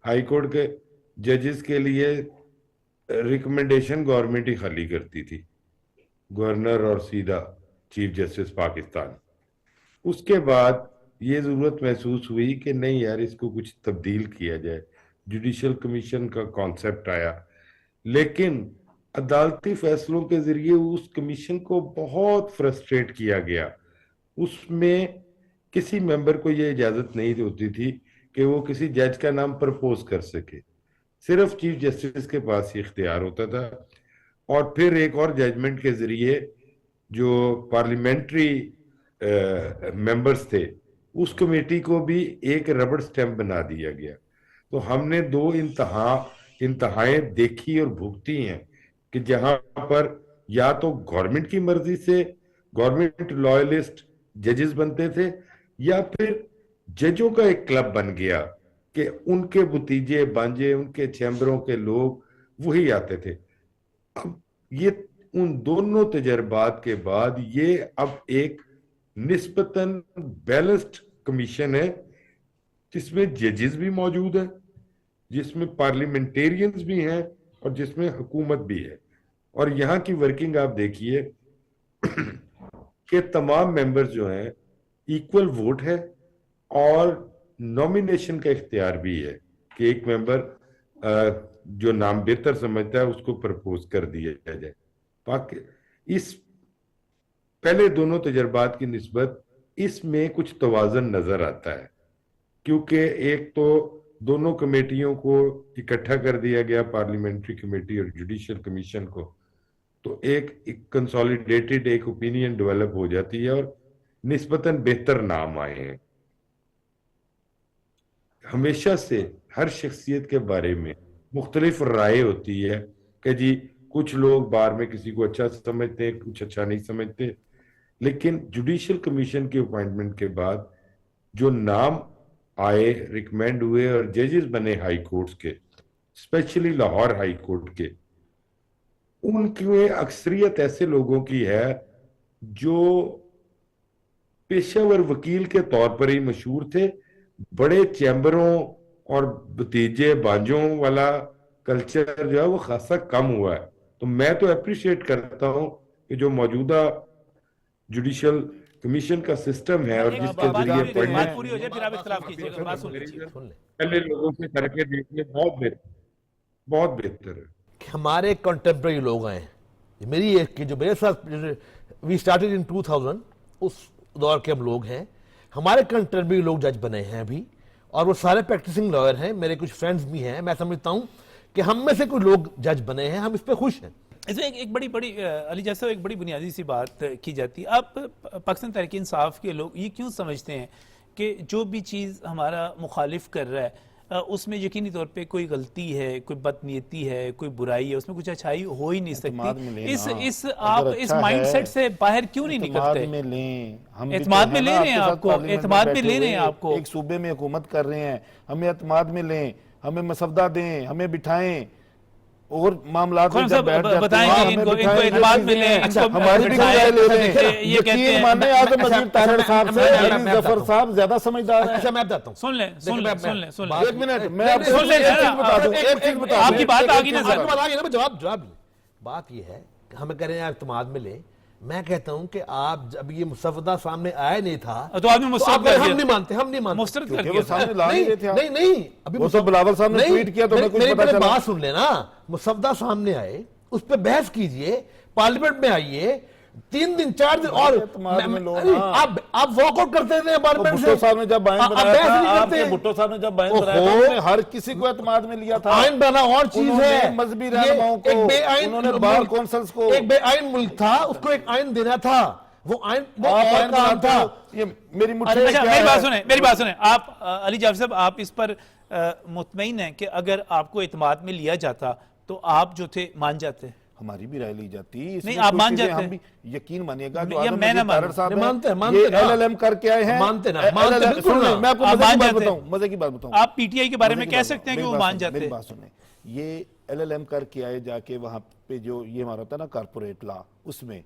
हाई कोर्ट के जजेस के लिए रिकमेंडेशन गवर्नमेंट ही खाली करती थी, गवर्नर और सीधा चीफ जस्टिस पाकिस्तान। उसके बाद ये जरूरत महसूस हुई कि नहीं यार, इसको कुछ तब्दील किया जाए, जुडिशल कमीशन का कॉन्सेप्ट आया, लेकिन अदालती फैसलों के जरिए उस कमीशन को बहुत फ्रस्ट्रेट किया गया। उसमें किसी मेंबर को ये इजाजत नहीं होती थी कि वो किसी जज का नाम प्रपोज कर सके, सिर्फ चीफ जस्टिस के पास ही इख्तियार होता था। और फिर एक और जजमेंट के जरिए जो पार्लियामेंट्री मेंबर्स थे उस कमेटी को भी एक रबड़ स्टैंप बना दिया गया। तो हमने दो इंतहाएं देखी और भुगती हैं कि जहां पर या तो गवर्नमेंट की मर्जी से गवर्नमेंट लॉयलिस्ट जजेस बनते थे, या फिर जजों का एक क्लब बन गया कि उनके भतीजे बांजे, उनके चैम्बरों के लोग वही आते थे। अब ये उन दोनों तजर्बात के बाद ये अब एक निस्बतन बैलेंस्ड कमीशन है, जिसमें जजेस भी मौजूद है, जिसमें पार्लियामेंटेरियंस भी हैं और जिसमें हुकूमत भी है। और यहाँ की वर्किंग आप देखिए कि तमाम मेंबर्स जो हैं इक्वल वोट है और नॉमिनेशन का इख्तियार भी है कि एक मेंबर जो नाम बेहतर समझता है उसको प्रपोज कर दिया जाए। इस पहले दोनों तजर्बात की निस्बत इसमें कुछ तवाज़न नजर आता है, क्योंकि एक तो दोनों कमेटियों को इकट्ठा कर दिया गया, पार्लियामेंट्री कमेटी और जुडिशियल कमीशन को, तो एक कंसोलिडेटेड एक ओपिनियन डेवलप हो जाती है और निस्बतन बेहतर नाम आए हैं। हमेशा से हर शख्सियत के बारे में मुख्तलिफ राय होती है कि जी कुछ लोग बार में किसी को अच्छा समझते हैं, कुछ अच्छा नहीं समझते, लेकिन जुडिशियल कमीशन की अपॉइंटमेंट के बाद जो नाम आए, रिकमेंड हुए और जजेस बने हाई कोर्ट्स के, स्पेशली लाहौर हाई कोर्ट के, उनकी अक्सरियत ऐसे लोगों की है जो पेशेवर वकील के तौर पर ही मशहूर थे। बड़े चैम्बरों और भतीजे बांजों वाला कल्चर जो है वो खासा कम हुआ है। तो मैं तो अप्रिशिएट करता हूं कि जो मौजूदा जुडिशियल कमीशन का सिस्टम है और जिसके जरिए बात पूरी हो जाए फिर आप इख्तिलाफ कीजिएगा, बात सुन लीजिए। पहले लोगों से करके देखिए, बहुत बेहतर है कि हमारे कंटेम्प्रेरी लोग आए। मेरी एक की जो मेरे साथ वी स्टार्टेड इन 2000, उस दौर के हम लोग हैं। हमारे कंटेम्प्रेरी लोग जज बने हैं अभी, और वो सारे प्रैक्टिसिंग लॉयर हैं। मेरे कुछ फ्रेंड्स भी हैं। मैं समझता हूं कि हम में से कुछ लोग जज बने हैं, हम इस पर खुश हैं। इसमें एक बड़ी अली जैसा एक बड़ी बुनियादी सी बात की जाती है। आप पाकिस्तान तहरीक इंसाफ के लोग ये क्यों समझते हैं कि जो भी चीज़ हमारा मुखालिफ कर रहा है उसमें यकीनी तौर पे कोई गलती है, कोई बदनीयती है, कोई बुराई है, उसमें कुछ अच्छाई हो ही नहीं सकती। आप इस माइंडसेट से बाहर क्यों नहीं निकलते? एतमाद में ले रहे हैं आपको, एतमाद में ले रहे हैं आपको। एक सूबे में हुकूमत कर रहे हैं, हमें एतमाद में लें, हमें मसवदा दें, हमें बिठाएं और मामला बताएंगे इनको एतमाद में लें। अच्छा, हमारी भी राय ले रहे हैं। ये कहते हैं माने आज़म नज़ीर तारड़ साहब से अली जफर साहब ज्यादा समझदार है। अच्छा, मैं बताता हूं, सुन ले। एक मिनट, मैं आपको एक चीज बता दूं। आपकी बात आ गई ना सर, जवाब। बात ये है कि हमें कह रहे हैं एतमाद में ले। मैं कहता हूं कि आप जब ये मुसवदा सामने आया नहीं था तो आपने मुस्तरद कर दिया। हम नहीं मानते मुस्तरद कर वो दिया। सामने ला नहीं रहे थे। नहीं, अभी वो तो बिलावल साहब ने ट्वीट किया तो मैं कुछ पता चला। बात सुन लेना। मुसवदा सामने आए उस पर बहस कीजिए, पार्लियामेंट में आइए, 3 दिन 4 दिन और एतमाद में लो अरे, ना। आप वॉकआउट करते थे पार्लियामेंट भुट्टो से। साहब ने जब बाइन आप बनाया बहस था, नहीं करते। आपके भुट्टो साहब ने जब बाइन बनाया था, ओहो। उन्होंने हर किसी को एतमाद में लिया था। आइन बना और चीज उन्होंने है, मजहबी ये रहनुमाओं को, एक बेआइन उन्होंने बार मुल्क- कौंसल्स को, एक बेआइन मुल्क था, उसको एक आइन देना था, वो आइन वो आप और आइन काम बनाते था। हो, ये मेरी मुट्ठी अरे, में अच्छा क्या मेरी बात है? सुने, मेरी बात सुने। आप अली जाफर साहब, आप इस पर मुतमईन हैं कि अगर आपको इत्मीनान में लिया जाता तो आप जो थे मान जाते? हमारी भी राय ली जाती। इसमें नहीं, आप कुछ मान चीजें जाते हम भी यकीन मानिएगा, जो या आदम मैं ना नजीर तारड़ मानूं। साहब नहीं, हैं, मानते हैं, मानते ये हैं ना। LLM करके आए हैं। मानते ना, LLM मानते बिल्कुल सुन लें, ना। मैं आपको आप मजे की मान बात जाते हैं। बताऊं, मजे की बात बताऊं। आप पीटीआई के बारे में मजे की कह बात सकते हैं कि बताऊं, वो मेरी मान बात जाते मेरी हैं? बात सुने, ये LLM करके आए जाके वहां पे, जो ये हमारा होता है ना कारपोरेट लॉ, उसमें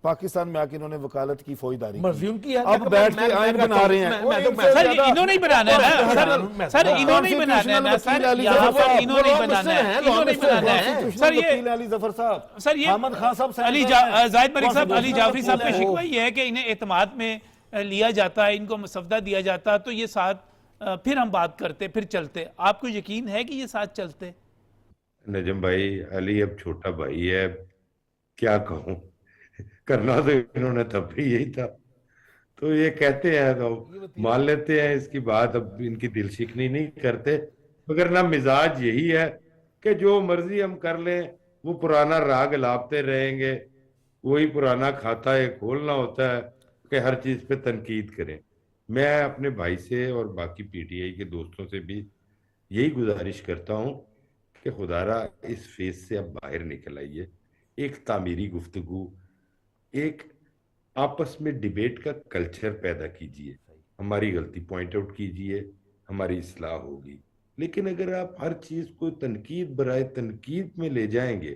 पाकिस्तान में आके इन्होंने वकालत की, फौजदारी मर्जी उनकी है। अब बैठ के आइन बना रहे हैं। मैं तो- इनसे सर ज्यादा- इन्होंने ही बनाना है ना सर इन्होंने ही बनाना है ना सर, यहाँ पर इन्होंने ही बनाना है, इन्होंने ही बनाना है सर। ये वकील अली जफर साहब, सर ये अहमद खान साहब, अली सेनेटर हैं। जाहिद मलिक साहब, अली जाफरी साहब पे है। शिकवा ये है कि इन्हें एतमाद में लिया जाता है, इनको मसवदा दिया जाता तो ये साथ फिर हम बात करते, फिर चलते। आपको यकीन है कि ये साथ चलते? नजम भाई, अली अब छोटा भाई है, क्या कहूं, करना तो इन्होंने तब भी यही था, तो ये कहते हैं तो मान लेते हैं इसकी बात, अब इनकी दिल शिकनी नहीं करते। मगर ना मिजाज यही है कि जो मर्जी हम कर लें, वो पुराना राग लापते रहेंगे, वही पुराना खाता है खोलना होता है कि हर चीज पे तनकीद करें। मैं अपने भाई से और बाकी पीटीआई के दोस्तों से भी यही गुजारिश करता हूं कि खुदारा इस फेज से अब बाहर निकल आइए, एक तामीरी गुफ्तगू, एक आपस में डिबेट का कल्चर पैदा कीजिए, हमारी गलती पॉइंट आउट कीजिए, हमारी इस्लाह होगी। लेकिन अगर आप हर चीज को तनकीद बराए तनकीद में ले जाएंगे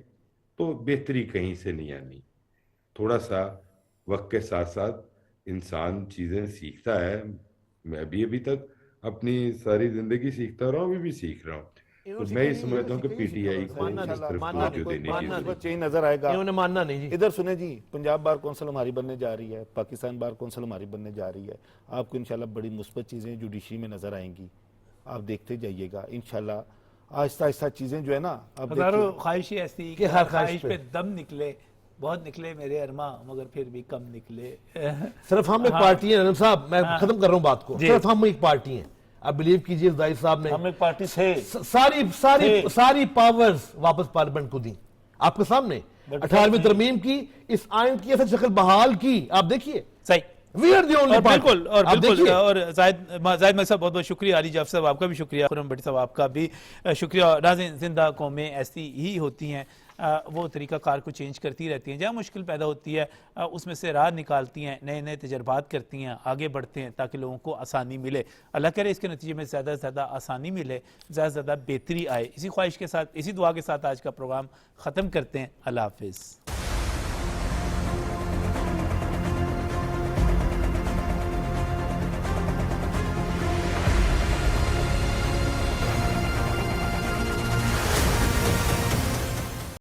तो बेहतरी कहीं से नहीं आनी। थोड़ा सा वक्त के साथ साथ इंसान चीजें सीखता है। मैं भी अभी तक अपनी सारी जिंदगी सीखता रहा हूँ, अभी भी सीख रहा हूँ। तो मैं ये समझता हूँ कि पीटीआई को मानना इस नहीं, तरफ मानना तवज्जो नहीं, देनी मानना चाहिए। चेंज नजर आएगा। इन्होंने मानना नहीं जी। इधर सुने जी, पंजाब बार कौंसिल हमारी बनने जा रही है, पाकिस्तान बार कौंसिल हमारी बनने जा रही है। आपको इंशाल्लाह बड़ी मुस्बत चीजें जुडिशरी में नजर आएंगी, आप देखते जाइएगा इंशाल्लाह। आहिस्ता आहिस्ता चीजें जो है ना, अब हजारों देखिए, ख्वाहिशें ऐसी कि हर ख्वाहिश पे दम निकले, बहुत निकले मेरे अरमा, मगर फिर भी कम निकले। सिर्फ हम एक पार्टी है, साहब मैं खत्म कर रहा हूं बात को, जी। सिर्फ हम एक पार्टी हैं। आप बिलीव कीजिए जाहिद साहब ने हम एक पार्टी से सारी सारी सारी पावर्स वापस पार्लियामेंट को दी आपके सामने। 18वीं तरमीम की, इस आइन की ऐसे शक्ल बहाल की, आप देखिए। सही। वी आर दी ओनली और बिल्कुल और जाहिद मलिक साहब बहुत बहुत शुक्रिया, अली जाफर साहब आपका भी शुक्रिया, खुरम भट्टी साहब आपका भी शुक्रिया। नाज़रीन, जिंदा कौमें ऐसी ही होती हैं, वो तरीक़ाकार को चेंज करती रहती हैं, जहाँ मुश्किल पैदा होती है उसमें से राह निकालती हैं, नए नए तजर्बात करती हैं, आगे बढ़ते हैं ताकि लोगों को आसानी मिले। अल्लाह करे इसके नतीजे में ज़्यादा से ज़्यादा आसानी मिले, ज़्यादा से ज़्यादा बेहतरी आए। इसी ख्वाहिश के साथ, इसी दुआ के साथ आज का प्रोग्राम ख़त्म करते हैं। अल्लाह हाफिज़।